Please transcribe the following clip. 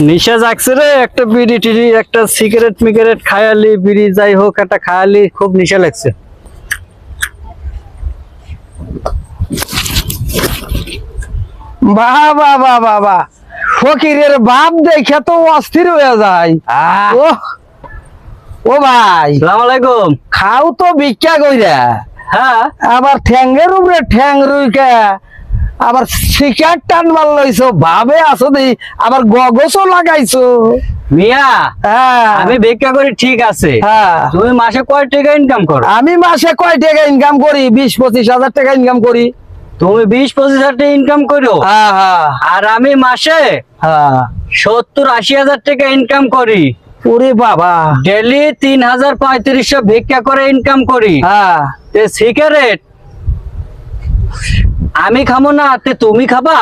নিশা জাগছে রে, একটা বিড়ি টিড়ি একটা সিগারেট মিগারেট খায়ালি, বিড়ি যাই হোক একটা খায়ালি, খুব নিশা লাগছে। বাবা বাবা বাবা, ফকিরের বাপ দেখে তো অস্থির হয়ে যায়। ও ও ভাই, সালাম আলাইকুম। খাও তো ভিক্ষা কইরা, হ্যাঁ, আবার ঠ্যাঙ্গের উপরে ঠ্যাং রুইকা আবার শিকার টান মার লইছো, ভাবে আছো দি, আবার গগসও লাগাইছো। মিয়া হ্যাঁ আমি ভিক্ষা করি ঠিক আছে, হ্যাঁ, তুমি মাসে কয় টাকা ইনকাম করো? আমি মাসে কয় টাকা ইনকাম করি? 20-25 হাজার টাকা ইনকাম করি। তুমি 20-25 হাজার টাকা ইনকাম করো, হ্যাঁ হ্যাঁ আর আমি মাসে হ্যাঁ। 70-80 হাজার টাকা ইনকাম করি। ওরে বাবা। ডেলি 3000-3500 ভিক্ষা করে ইনকাম করি। হ্যাঁ, তে সিগারেট আমি খাবো না, তে তুমি খাবা?